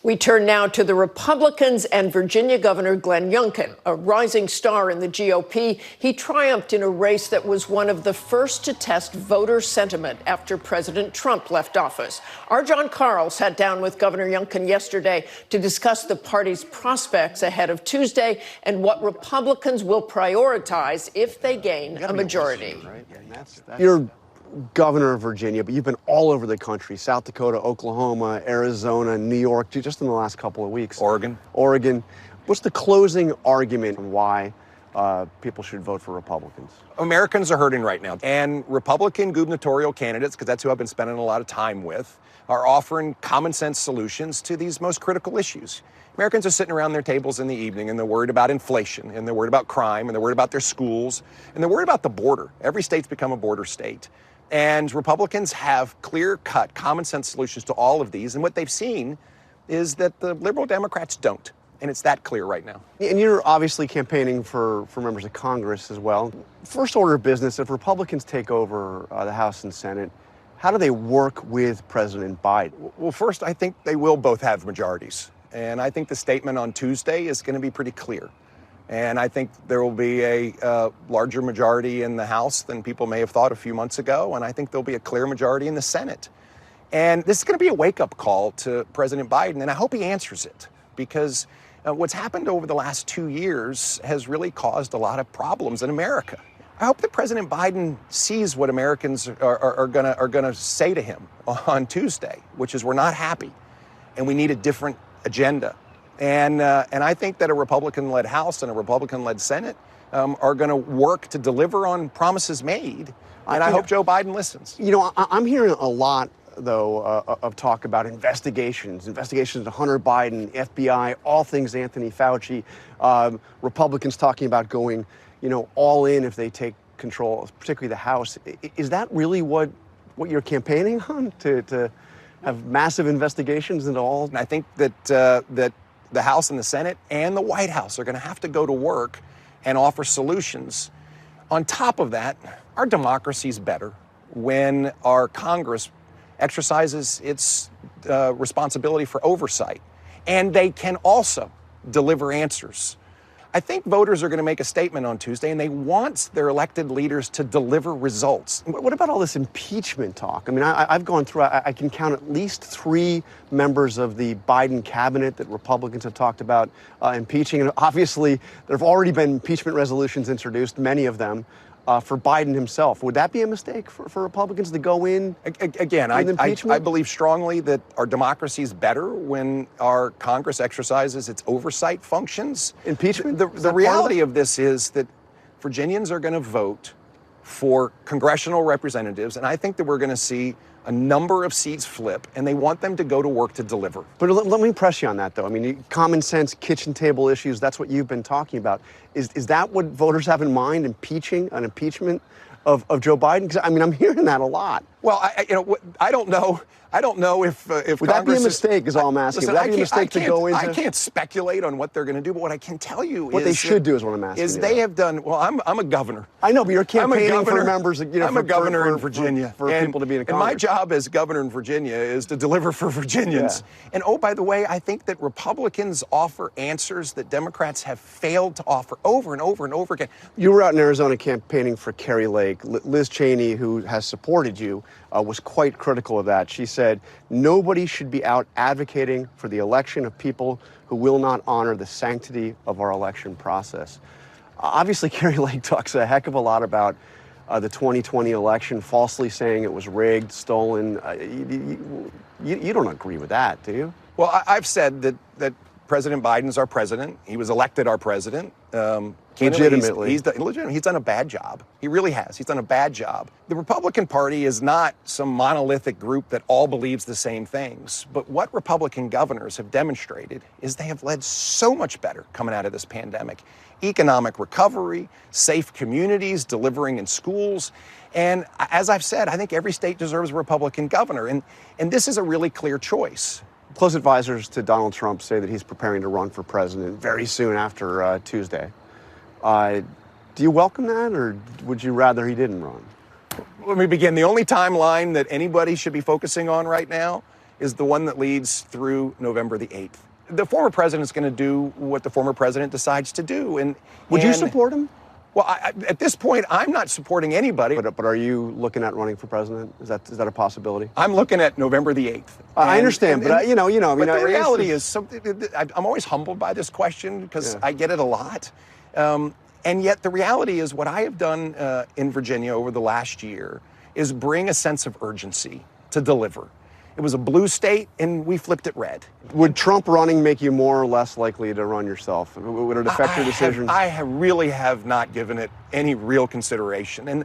We turn now to the Republicans and Virginia Governor Glenn Youngkin, a rising star in the GOP. He triumphed in a race that was one of the first to test voter sentiment after President Trump left office. Our Jonathan Karl sat down with Governor Youngkin yesterday to discuss the party's prospects ahead of Tuesday and what Republicans will prioritize if they gain a majority. You're governor of Virginia, but you've been all over the country: South Dakota, Oklahoma, Arizona, New York, just in the last couple of weeks. Oregon. What's the closing argument on why people should vote for Republicans? Americans are hurting right now, and Republican gubernatorial candidates, because that's who I've been spending a lot of time with, are offering common sense solutions to these most critical issues. Americans are sitting around their tables in the evening, and they're worried about inflation, and they're worried about crime, and they're worried about their schools, and they're worried about the border. Every state's become a border state. And Republicans have clear-cut, common-sense solutions to all of these. And what they've seen is that the liberal Democrats don't. And it's that clear right now. And you're obviously campaigning for members of Congress as well. First order of business, if Republicans take over the House and Senate, how do they work with President Biden? Well, first, I think they will both have majorities. And I think the statement on Tuesday is going to be pretty clear. And I think there will be a larger majority in the House than people may have thought a few months ago. And I think there'll be a clear majority in the Senate. And this is going to be a wake-up call to President Biden. And I hope he answers it, because what's happened over the last 2 years has really caused a lot of problems in America. I hope that President Biden sees what Americans are going to say to him on Tuesday, which is, we're not happy and we need a different agenda. And I think that a Republican-led House and a Republican-led Senate are going to work to deliver on promises made. And I hope Joe Biden listens. You know, I'm hearing a lot, though, of talk about investigations into Hunter Biden, FBI, all things Anthony Fauci, Republicans talking about going, all in if they take control, particularly the House. Is that really what you're campaigning on, to have massive investigations into all? And I think that the House and the Senate and the White House are going to have to go to work and offer solutions. On top of that, our democracy is better when our Congress exercises its responsibility for oversight, and they can also deliver answers. I think voters are going to make a statement on Tuesday, and they want their elected leaders to deliver results. What about all this impeachment talk? I mean, I've gone through, I can count at least 3 members of the Biden cabinet that Republicans have talked about impeaching. And obviously, there have already been impeachment resolutions introduced, many of them, for Biden himself. Would that be a mistake for Republicans to go in? Again, I believe strongly that our democracy is better when our Congress exercises its oversight functions. Impeachment? The reality of this is that Virginians are going to vote for congressional representatives, and I think that we're going to see a number of seats flip, and they want them to go to work to deliver. But let me press you on that, though. I mean, common sense, kitchen table issues, that's what you've been talking about. Is that what voters have in mind, an impeachment of Joe Biden? Because, I mean, I'm hearing that a lot. Well, I don't know. I don't know if Would Congress that be a mistake, is all I'm asking? Listen, Would that be a mistake to go into? I can't speculate on what they're going to do, but what I can tell you what they should do is what I'm asking. Is they have done, well, I'm a governor. I know, but you're campaigning for members, I'm a governor in Virginia. For people to be in Congress. And my job as governor in Virginia is to deliver for Virginians. Yeah. And oh, by the way, I think that Republicans offer answers that Democrats have failed to offer over and over and over again. You were out in Arizona campaigning for Kerry Lake. Liz Cheney, who has supported you, was quite critical of that. She said, nobody should be out advocating for the election of people who will not honor the sanctity of our election process. Obviously, Kerry Lake talks a heck of a lot about the 2020 election, falsely saying it was rigged, stolen. You don't agree with that, do you? Well, I've said that President Biden's our president. He was elected our president. Legitimately. He's done a bad job. He really has. He's done a bad job. The Republican Party is not some monolithic group that all believes the same things. But what Republican governors have demonstrated is they have led so much better coming out of this pandemic. Economic recovery, safe communities, delivering in schools. And as I've said, I think every state deserves a Republican governor. And this is a really clear choice. Close advisors to Donald Trump say that he's preparing to run for president very soon after Tuesday. Do you welcome that, or would you rather he didn't run? Let me begin. The only timeline that anybody should be focusing on right now is the one that leads through November the 8th. The former president is going to do what the former president decides to do. And would you support him? Well, at this point, I'm not supporting anybody. But are you looking at running for president? Is that a possibility? I'm looking at November the 8th. I understand, but the reality is something. I'm always humbled by this question because I get it a lot. And yet the reality is what I have done in Virginia over the last year is bring a sense of urgency to deliver. It was a blue state, and we flipped it red. Would Trump running make you more or less likely to run yourself? Would it affect your decisions? I really have not given it any real consideration. And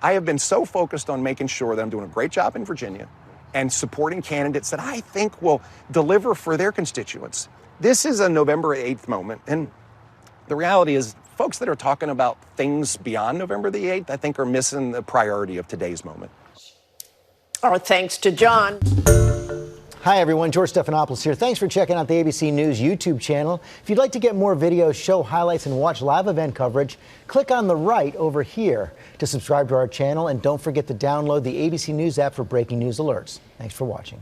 I have been so focused on making sure that I'm doing a great job in Virginia and supporting candidates that I think will deliver for their constituents. This is a November 8th moment. And the reality is, folks that are talking about things beyond November the 8th, I think are missing the priority of today's moment. Our thanks to John. Hi, everyone. George Stephanopoulos here. Thanks for checking out the ABC News YouTube channel. If you'd like to get more videos, show highlights, and watch live event coverage, click on the right over here to subscribe to our channel. And don't forget to download the ABC News app for breaking news alerts. Thanks for watching.